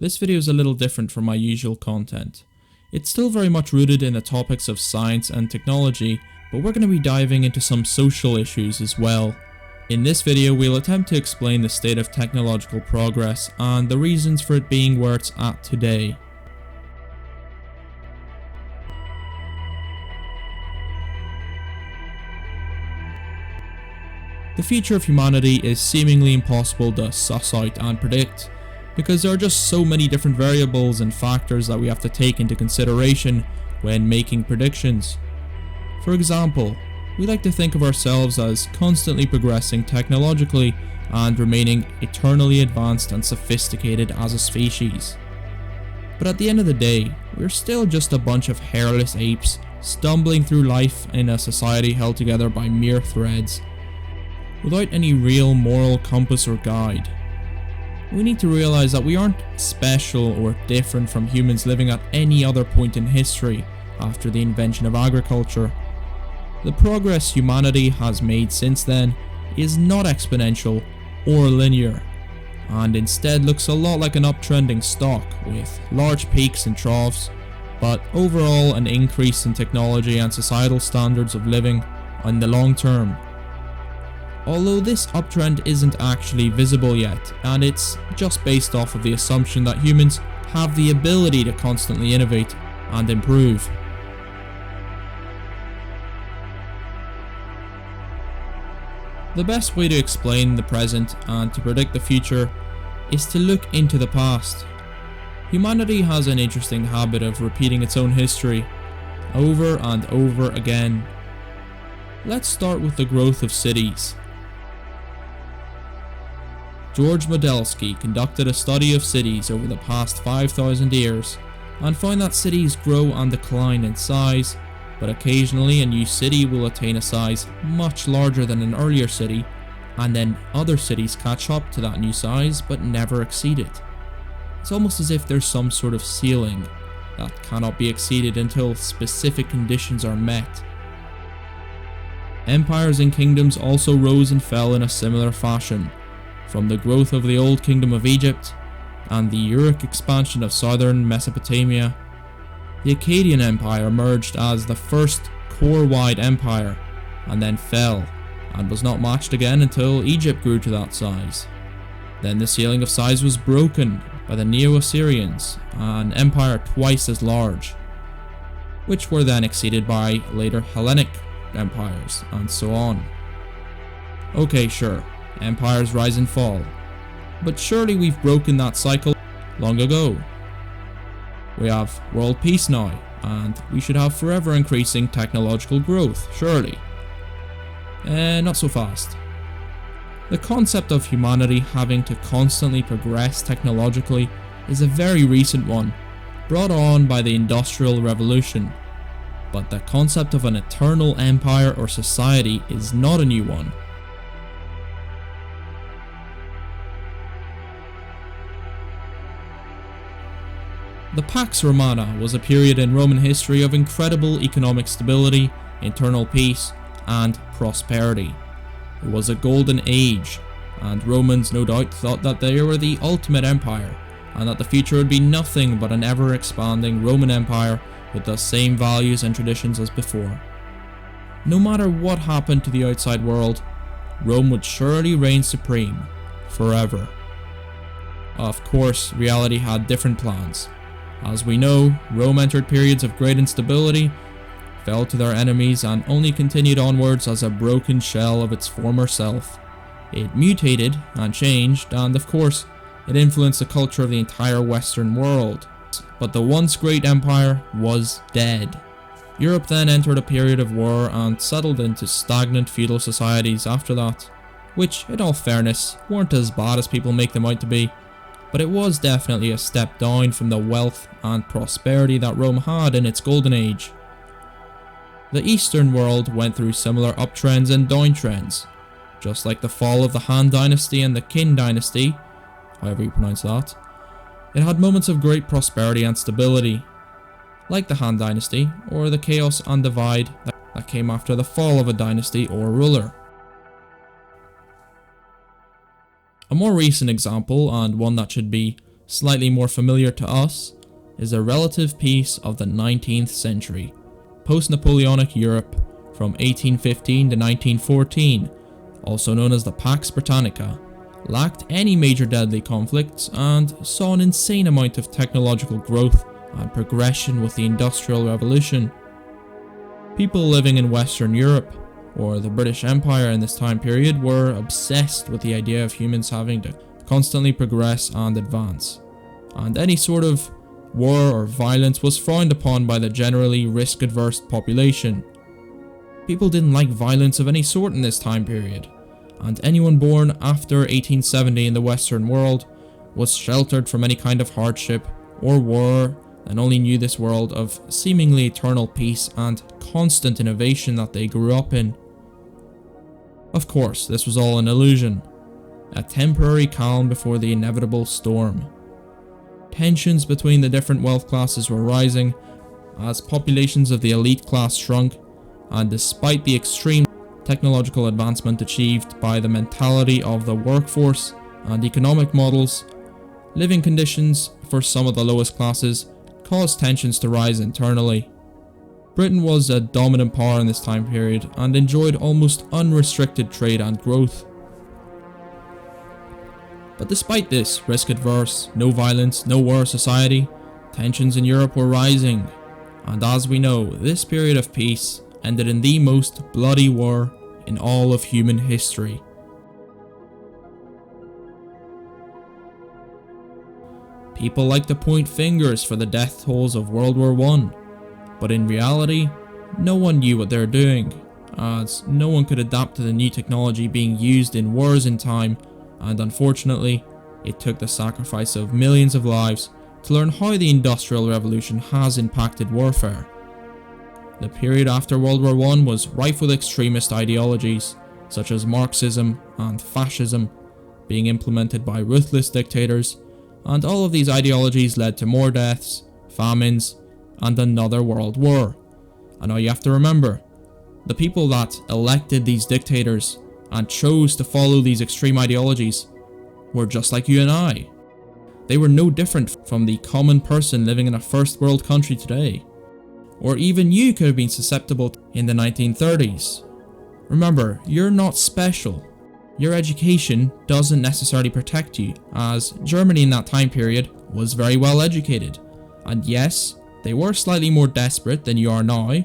This video is a little different from my usual content. It's still very much rooted in the topics of science and technology, but we're going to be diving into some social issues as well. In this video, we'll attempt to explain the state of technological progress and the reasons for it being where it's at today. The future of humanity is seemingly impossible to suss out and predict, because there are just so many different variables and factors that we have to take into consideration when making predictions. For example, we like to think of ourselves as constantly progressing technologically and remaining eternally advanced and sophisticated as a species. But at the end of the day, we're still just a bunch of hairless apes stumbling through life in a society held together by mere threads, without any real moral compass or guide. We need to realize that we aren't special or different from humans living at any other point in history after the invention of agriculture. The progress humanity has made since then is not exponential or linear, and instead looks a lot like an uptrending stock with large peaks and troughs, but overall an increase in technology and societal standards of living in the long term. Although this uptrend isn't actually visible yet, and it's just based off of the assumption that humans have the ability to constantly innovate and improve. The best way to explain the present and to predict the future is to look into the past. Humanity has an interesting habit of repeating its own history over and over again. Let's start with the growth of cities. George Modelsky conducted a study of cities over the past 5,000 years and found that cities grow and decline in size, but occasionally a new city will attain a size much larger than an earlier city, and then other cities catch up to that new size but never exceed it. It's almost as if there's some sort of ceiling that cannot be exceeded until specific conditions are met. Empires and kingdoms also rose and fell in a similar fashion, from the growth of the Old Kingdom of Egypt and the Uruk expansion of southern Mesopotamia. The Akkadian Empire emerged as the first core-wide empire and then fell and was not matched again until Egypt grew to that size. Then the ceiling of size was broken by the Neo-Assyrians, an empire twice as large, which were then exceeded by later Hellenic empires, and so on. Okay, sure. Empires rise and fall, but surely we've broken that cycle long ago. We have world peace now, and we should have forever increasing technological growth, surely. Not so fast. The concept of humanity having to constantly progress technologically is a very recent one, brought on by the Industrial Revolution, but the concept of an eternal empire or society is not a new one. The Pax Romana was a period in Roman history of incredible economic stability, internal peace, and prosperity. It was a golden age, and Romans no doubt thought that they were the ultimate empire, and that the future would be nothing but an ever-expanding Roman Empire with the same values and traditions as before. No matter what happened to the outside world, Rome would surely reign supreme, forever. Of course, reality had different plans. As we know, Rome entered periods of great instability, fell to their enemies, and only continued onwards as a broken shell of its former self. It mutated and changed, and of course, it influenced the culture of the entire Western world. But the once great empire was dead. Europe then entered a period of war and settled into stagnant feudal societies after that, which, in all fairness, weren't as bad as people make them out to be. But it was definitely a step down from the wealth and prosperity that Rome had in its golden age. The Eastern world went through similar uptrends and downtrends, just like the fall of the Han Dynasty and the Qin Dynasty, however you pronounce that. It had moments of great prosperity and stability, like the Han Dynasty, or the chaos and divide that came after the fall of a dynasty or ruler. A more recent example, and one that should be slightly more familiar to us, is a relative peace of the 19th century, post-Napoleonic Europe from 1815 to 1914, also known as the Pax Britannica, lacked any major deadly conflicts and saw an insane amount of technological growth and progression with the Industrial Revolution. People living in Western Europe, or the British Empire in this time period, were obsessed with the idea of humans having to constantly progress and advance, and any sort of war or violence was frowned upon by the generally risk-averse population. People didn't like violence of any sort in this time period, and anyone born after 1870 in the Western world was sheltered from any kind of hardship or war and only knew this world of seemingly eternal peace and constant innovation that they grew up in. Of course, this was all an illusion, a temporary calm before the inevitable storm. Tensions between the different wealth classes were rising as populations of the elite class shrunk, and despite the extreme technological advancement achieved by the mentality of the workforce and economic models, living conditions for some of the lowest classes caused tensions to rise internally. Britain was a dominant power in this time period and enjoyed almost unrestricted trade and growth. But despite this risk-averse, no violence, no war society, tensions in Europe were rising, and as we know, this period of peace ended in the most bloody war in all of human history. People like to point fingers for the death tolls of World War I, but in reality, no one knew what they were doing, as no one could adapt to the new technology being used in wars in time, and unfortunately, it took the sacrifice of millions of lives to learn how the Industrial Revolution has impacted warfare. The period after World War I was rife with extremist ideologies, such as Marxism and fascism, being implemented by ruthless dictators, and all of these ideologies led to more deaths, famines, and another world war. And now you have to remember, the people that elected these dictators and chose to follow these extreme ideologies were just like you and I. They were no different from the common person living in a first world country today. Or even you could have been susceptible in the 1930s. Remember, you're not special. Your education doesn't necessarily protect you, as Germany in that time period was very well educated. And yes, they were slightly more desperate than you are now,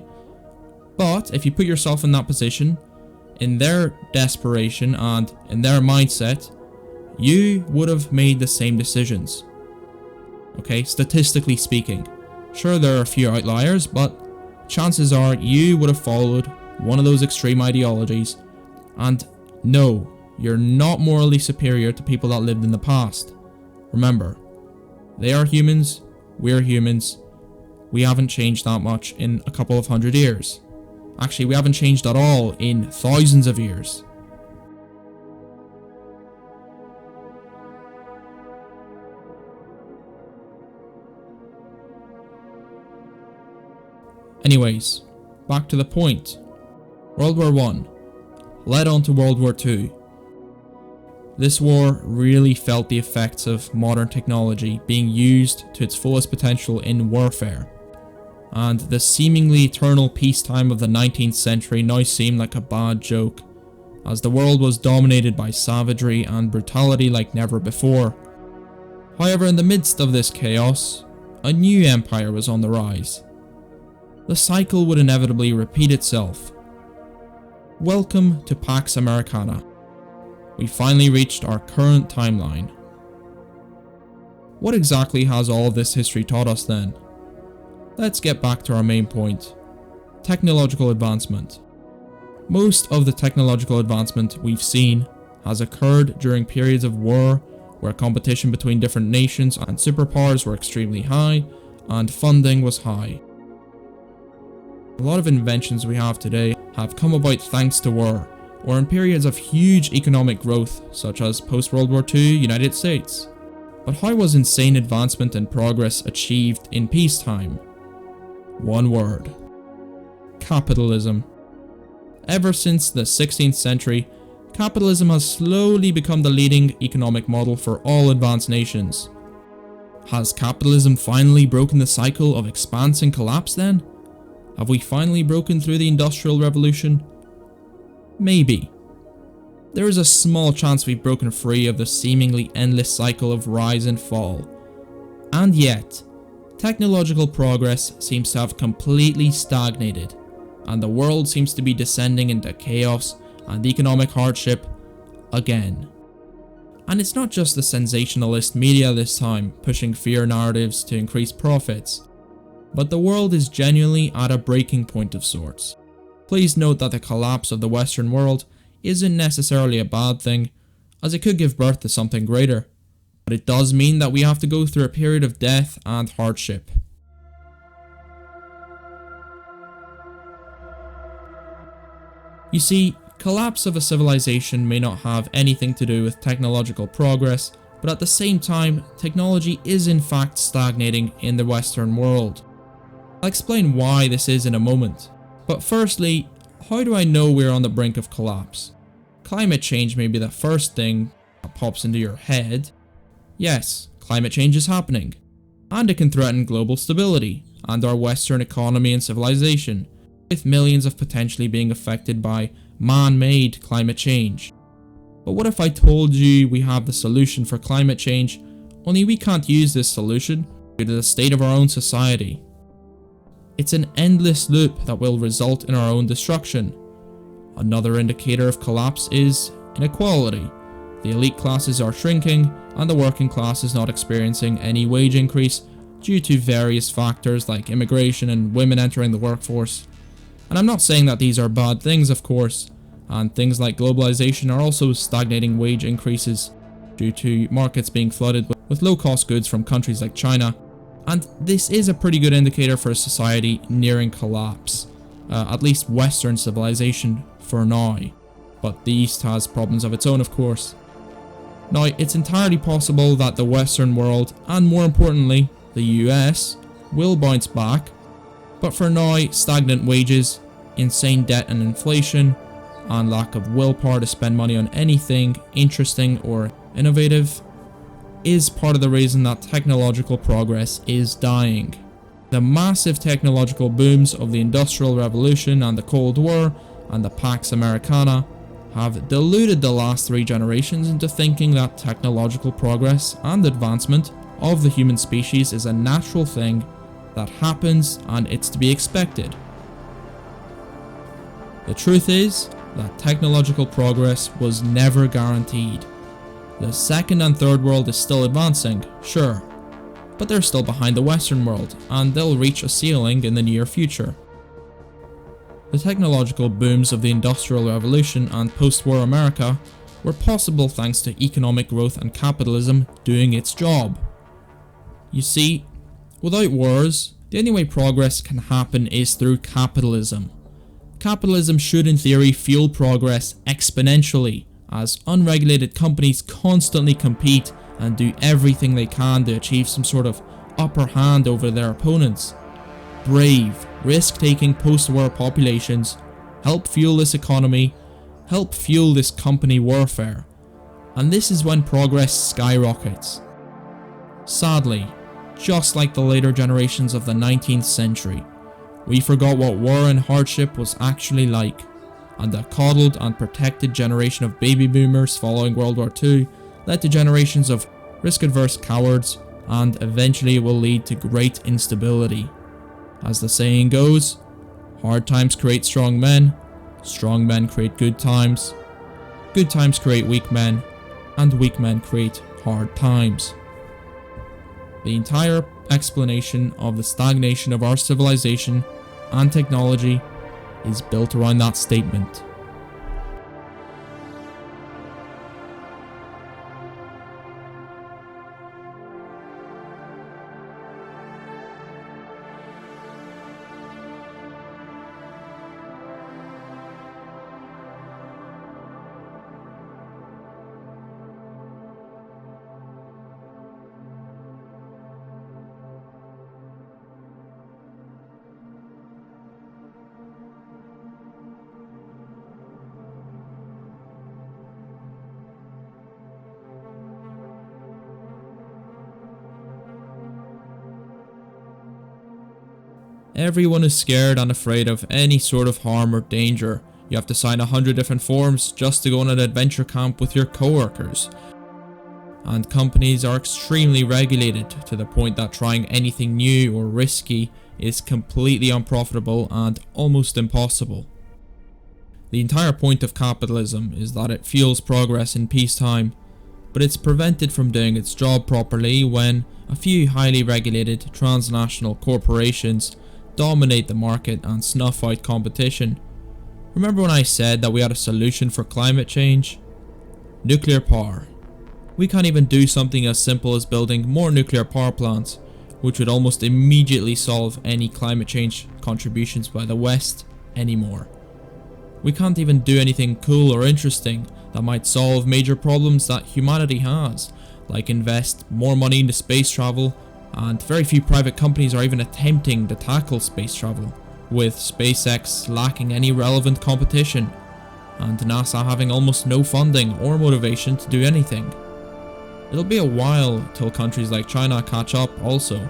but if you put yourself in that position, in their desperation and in their mindset, you would have made the same decisions. Okay, statistically speaking. Sure, there are a few outliers, but chances are you would have followed one of those extreme ideologies. And no, you're not morally superior to people that lived in the past. Remember, they are humans, we're humans. We haven't changed that much in a couple of hundred years. Actually, we haven't changed at all in thousands of years. Anyways, back to the point. World War I led on to World War II. This war really felt the effects of modern technology being used to its fullest potential in warfare, and the seemingly eternal peacetime of the 19th century now seemed like a bad joke, as the world was dominated by savagery and brutality like never before. However, in the midst of this chaos, a new empire was on the rise. The cycle would inevitably repeat itself. Welcome to Pax Americana. We finally reached our current timeline. What exactly has all of this history taught us then? Let's get back to our main point. Technological advancement. Most of the technological advancement we've seen has occurred during periods of war where competition between different nations and superpowers were extremely high and funding was high. A lot of inventions we have today have come about thanks to war, or in periods of huge economic growth, such as post-World War II United States. But how was insane advancement and progress achieved in peacetime? One word: capitalism. Ever since the 16th century, capitalism has slowly become the leading economic model for all advanced nations. Has capitalism finally broken the cycle of expanse and collapse then? Have we finally broken through the Industrial Revolution? Maybe. There is a small chance we've broken free of the seemingly endless cycle of rise and fall. And yet, technological progress seems to have completely stagnated, and the world seems to be descending into chaos and economic hardship again. And it's not just the sensationalist media this time pushing fear narratives to increase profits, but the world is genuinely at a breaking point of sorts. Please note that the collapse of the Western world isn't necessarily a bad thing, as it could give birth to something greater, but it does mean that we have to go through a period of death and hardship. You see, collapse of a civilization may not have anything to do with technological progress, but at the same time, technology is in fact stagnating in the Western world. I'll explain why this is in a moment, but firstly, how do I know we're on the brink of collapse? Climate change may be the first thing that pops into your head. Yes, climate change is happening, and it can threaten global stability and our Western economy and civilization, with millions of potentially being affected by man-made climate change. But what if I told you we have the solution for climate change, only we can't use this solution due to the state of our own society? It's an endless loop that will result in our own destruction. Another indicator of collapse is inequality. The elite classes are shrinking, and the working class is not experiencing any wage increase due to various factors like immigration and women entering the workforce. And I'm not saying that these are bad things, of course, and things like globalization are also stagnating wage increases due to markets being flooded with low-cost goods from countries like China. And this is a pretty good indicator for a society nearing collapse, at least Western civilization for now. But the East has problems of its own, of course. Now, it's entirely possible that the Western world, and more importantly, the US, will bounce back. But for now, stagnant wages, insane debt and inflation, and lack of willpower to spend money on anything interesting or innovative is part of the reason that technological progress is dying. The massive technological booms of the Industrial Revolution and the Cold War and the Pax Americana have deluded the last 3 generations into thinking that technological progress and advancement of the human species is a natural thing that happens and it's to be expected. The truth is that technological progress was never guaranteed. The second and third world is still advancing, sure, but they're still behind the Western world, and they'll reach a ceiling in the near future. The technological booms of the Industrial Revolution and post-war America were possible thanks to economic growth and capitalism doing its job. You see, without wars, the only way progress can happen is through capitalism. Capitalism should in theory fuel progress exponentially, as unregulated companies constantly compete and do everything they can to achieve some sort of upper hand over their opponents. Brave, risk-taking post-war populations help fuel this economy, help fuel this company warfare, and this is when progress skyrockets. Sadly, just like the later generations of the 19th century, we forgot what war and hardship was actually like, and the coddled and protected generation of baby boomers following World War II led to generations of risk-averse cowards, and eventually it will lead to great instability. As the saying goes, hard times create strong men create good times create weak men, and weak men create hard times. The entire explanation of the stagnation of our civilization and technology is built around that statement. Everyone is scared and afraid of any sort of harm or danger. You have to sign 100 different forms just to go on an adventure camp with your coworkers. And companies are extremely regulated to the point that trying anything new or risky is completely unprofitable and almost impossible. The entire point of capitalism is that it fuels progress in peacetime, but it's prevented from doing its job properly when a few highly regulated transnational corporations dominate the market and snuff out competition. Remember when I said that we had a solution for climate change? Nuclear power. We can't even do something as simple as building more nuclear power plants, which would almost immediately solve any climate change contributions by the West anymore. We can't even do anything cool or interesting that might solve major problems that humanity has, like invest more money into space travel, and very few private companies are even attempting to tackle space travel, with SpaceX lacking any relevant competition, and NASA having almost no funding or motivation to do anything. It'll be a while till countries like China catch up also.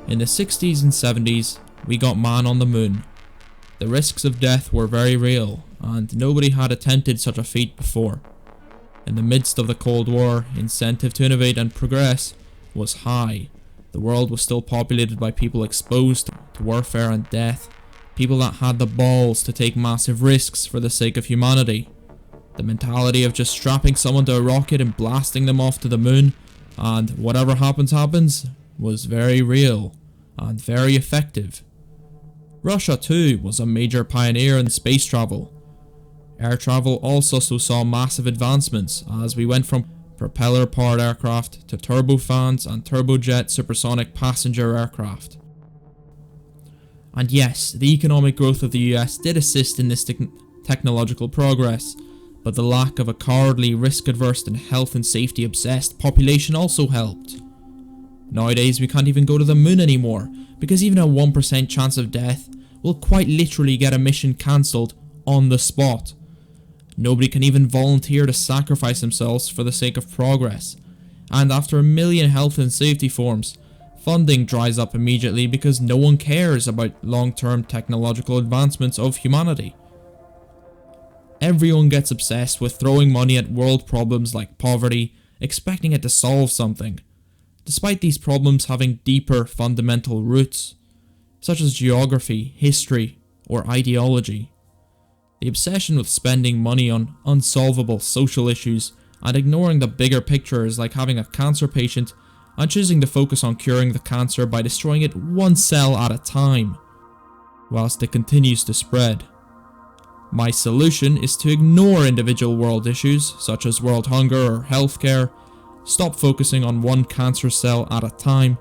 In the 60s and 70s, we got man on the moon. The risks of death were very real, and nobody had attempted such a feat before. In the midst of the Cold War, incentive to innovate and progress was high. The world was still populated by people exposed to warfare and death, people that had the balls to take massive risks for the sake of humanity. The mentality of just strapping someone to a rocket and blasting them off to the moon, and whatever happens happens, was very real and very effective. Russia too was a major pioneer in space travel. Air travel also saw massive advancements as we went from propeller-powered aircraft to turbofans and turbojet supersonic passenger aircraft. And yes, the economic growth of the US did assist in this technological progress, but the lack of a cowardly, risk-averse and health and safety-obsessed population also helped. Nowadays we can't even go to the moon anymore, because even a 1% chance of death will quite literally get a mission cancelled on the spot. Nobody can even volunteer to sacrifice themselves for the sake of progress, and after a million health and safety forms, funding dries up immediately because no one cares about long-term technological advancements of humanity. Everyone gets obsessed with throwing money at world problems like poverty, expecting it to solve something, despite these problems having deeper fundamental roots, such as geography, history, or ideology. The obsession with spending money on unsolvable social issues and ignoring the bigger picture is like having a cancer patient and choosing to focus on curing the cancer by destroying it one cell at a time, whilst it continues to spread. My solution is to ignore individual world issues such as world hunger or healthcare, stop focusing on one cancer cell at a time,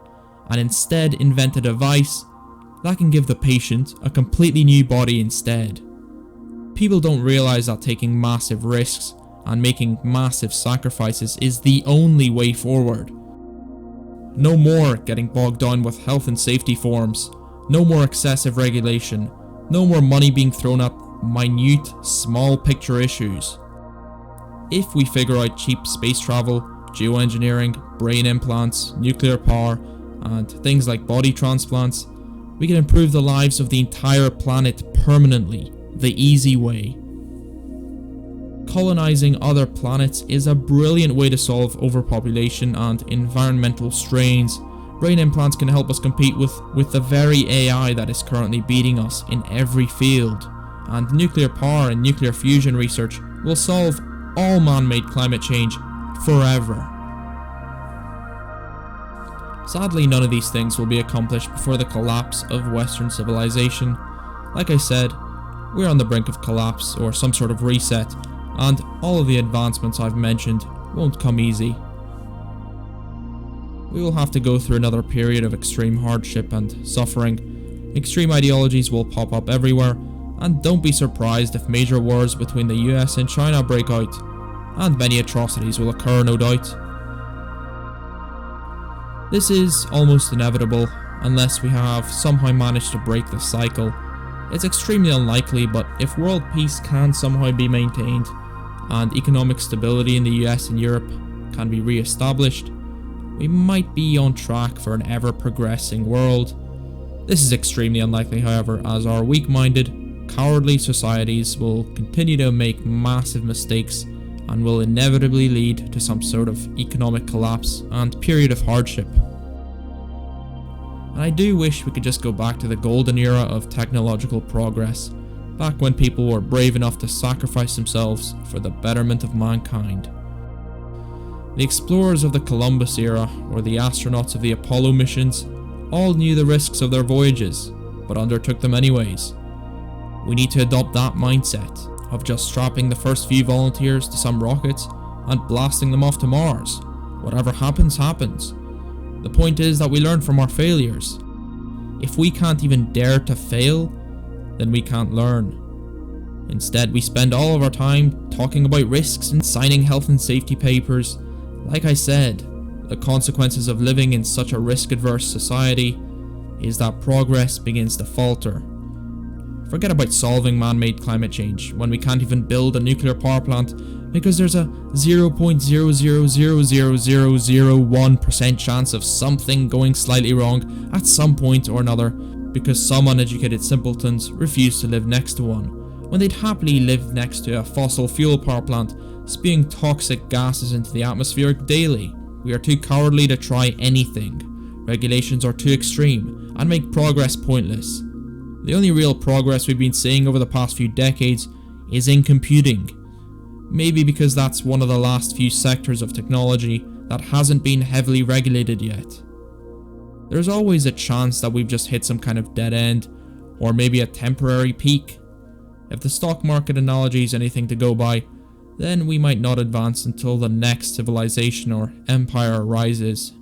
and instead invent a device that can give the patient a completely new body instead. People don't realize that taking massive risks and making massive sacrifices is the only way forward. No more getting bogged down with health and safety forms, no more excessive regulation, no more money being thrown at minute, small picture issues. If we figure out cheap space travel, geoengineering, brain implants, nuclear power, and things like body transplants, we can improve the lives of the entire planet permanently, the easy way. Colonizing other planets is a brilliant way to solve overpopulation and environmental strains. Brain implants can help us compete with the very AI that is currently beating us in every field. And nuclear power and nuclear fusion research will solve all man-made climate change forever. Sadly, none of these things will be accomplished before the collapse of Western civilization. Like I said, we're on the brink of collapse or some sort of reset, and all of the advancements I've mentioned won't come easy. We will have to go through another period of extreme hardship and suffering. Extreme ideologies will pop up everywhere, and don't be surprised if major wars between the US and China break out, and many atrocities will occur, no doubt. This is almost inevitable unless we have somehow managed to break the cycle. It's extremely unlikely, but if world peace can somehow be maintained and economic stability in the US and Europe can be re-established, we might be on track for an ever-progressing world. This is extremely unlikely, however, as our weak-minded, cowardly societies will continue to make massive mistakes and will inevitably lead to some sort of economic collapse and period of hardship. And I do wish we could just go back to the golden era of technological progress, back when people were brave enough to sacrifice themselves for the betterment of mankind. The explorers of the Columbus era, or the astronauts of the Apollo missions, all knew the risks of their voyages, but undertook them anyways. We need to adopt that mindset of just strapping the first few volunteers to some rockets and blasting them off to Mars. Whatever happens, happens. The point is that we learn from our failures. If we can't even dare to fail, then we can't learn. Instead, we spend all of our time talking about risks and signing health and safety papers. Like I said, the consequences of living in such a risk-adverse society is that progress begins to falter. Forget about solving man-made climate change when we can't even build a nuclear power plant because there's a 0.0000001% chance of something going slightly wrong at some point or another because some uneducated simpletons refuse to live next to one, when they'd happily live next to a fossil fuel power plant spewing toxic gases into the atmosphere daily. We are too cowardly to try anything. Regulations are too extreme and make progress pointless. The only real progress we've been seeing over the past few decades is in computing. Maybe because that's one of the last few sectors of technology that hasn't been heavily regulated yet. There's always a chance that we've just hit some kind of dead end, or maybe a temporary peak. If the stock market analogy is anything to go by, then we might not advance until the next civilization or empire arises.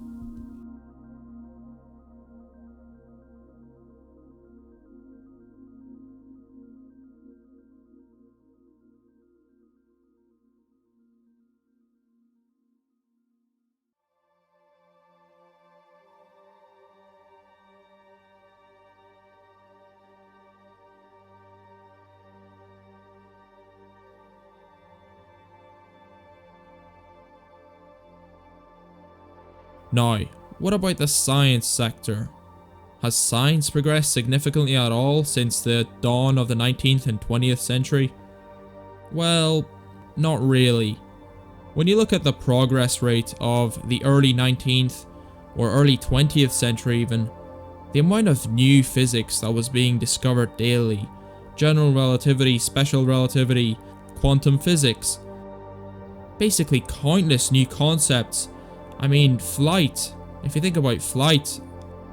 Now, what about the science sector? Has science progressed significantly at all since the dawn of the 19th and 20th century? Well, not really. When you look at the progress rate of the early 19th or early 20th century even, the amount of new physics that was being discovered daily, general relativity, special relativity, quantum physics, basically countless new concepts. I mean, flight. If you think about flight,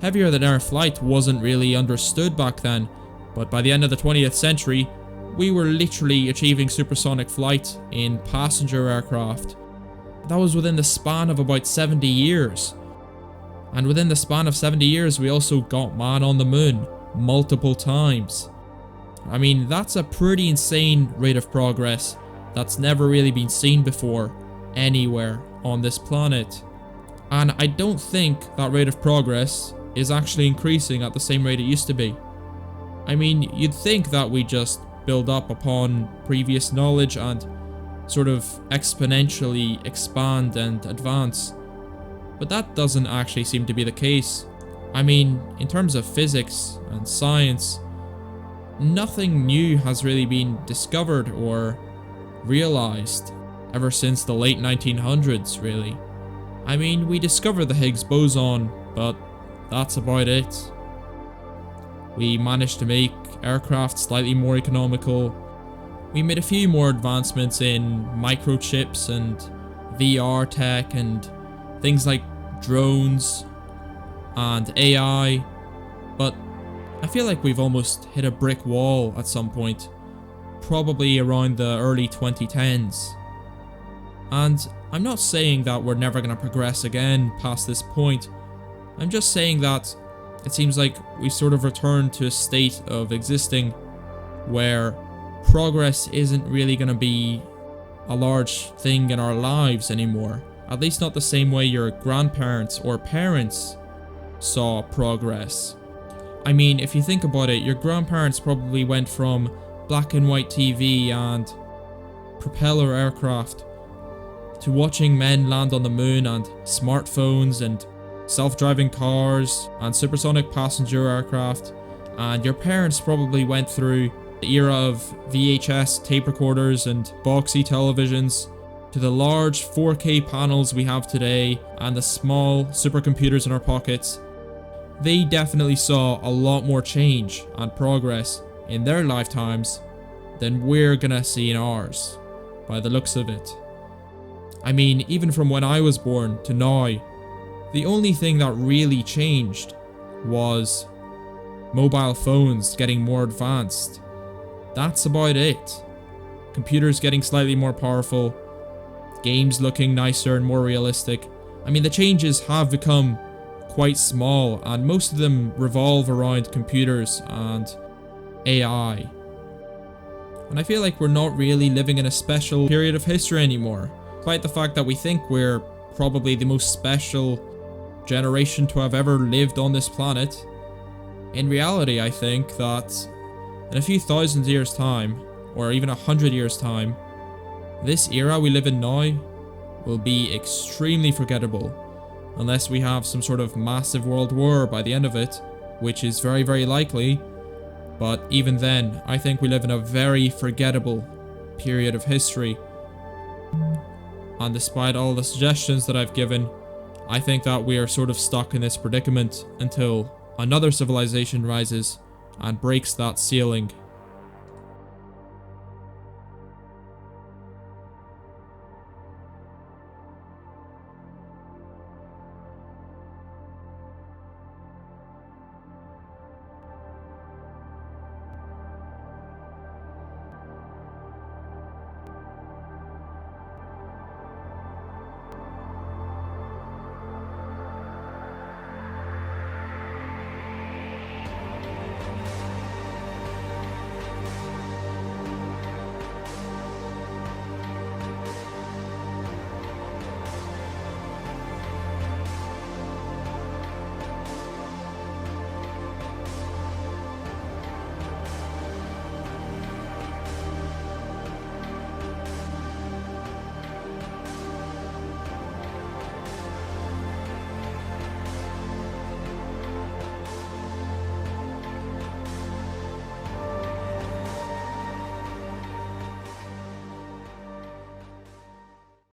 heavier than air flight wasn't really understood back then, but by the end of the 20th century, we were literally achieving supersonic flight in passenger aircraft. That was within the span of about 70 years. And within the span of 70 years, we also got man on the moon multiple times. I mean, that's a pretty insane rate of progress that's never really been seen before anywhere on this planet. And I don't think that rate of progress is actually increasing at the same rate it used to be. I mean, you'd think that we just build up upon previous knowledge and sort of exponentially expand and advance, but that doesn't actually seem to be the case. I mean, in terms of physics and science, nothing new has really been discovered or realized ever since the late 1900s, really. I mean, we discovered the Higgs boson, but that's about it. We managed to make aircraft slightly more economical. We made a few more advancements in microchips and VR tech and things like drones and AI, but I feel like we've almost hit a brick wall at some point, probably around the early 2010s. And I'm not saying that we're never going to progress again past this point. I'm just saying that it seems like we sort of returned to a state of existing where progress isn't really going to be a large thing in our lives anymore. At least not the same way your grandparents or parents saw progress. I mean, if you think about it, your grandparents probably went from black and white TV and propeller aircraft to watching men land on the moon and smartphones and self-driving cars and supersonic passenger aircraft, and your parents probably went through the era of VHS tape recorders and boxy televisions, to the large 4K panels we have today and the small supercomputers in our pockets. They definitely saw a lot more change and progress in their lifetimes than we're gonna see in ours, by the looks of it. I mean, even from when I was born to now, the only thing that really changed was mobile phones getting more advanced. That's about it. Computers getting slightly more powerful, games looking nicer and more realistic. I mean, the changes have become quite small, and most of them revolve around computers and AI. And I feel like we're not really living in a special period of history anymore, despite the fact that we think we're probably the most special generation to have ever lived on this planet. In reality, I think that in a few thousand years' time, or even 100 years' time, this era we live in now will be extremely forgettable, unless we have some sort of massive world war by the end of it, which is very, very likely. But even then, I think we live in a very forgettable period of history. And despite all the suggestions that I've given, I think that we are sort of stuck in this predicament until another civilization rises and breaks that ceiling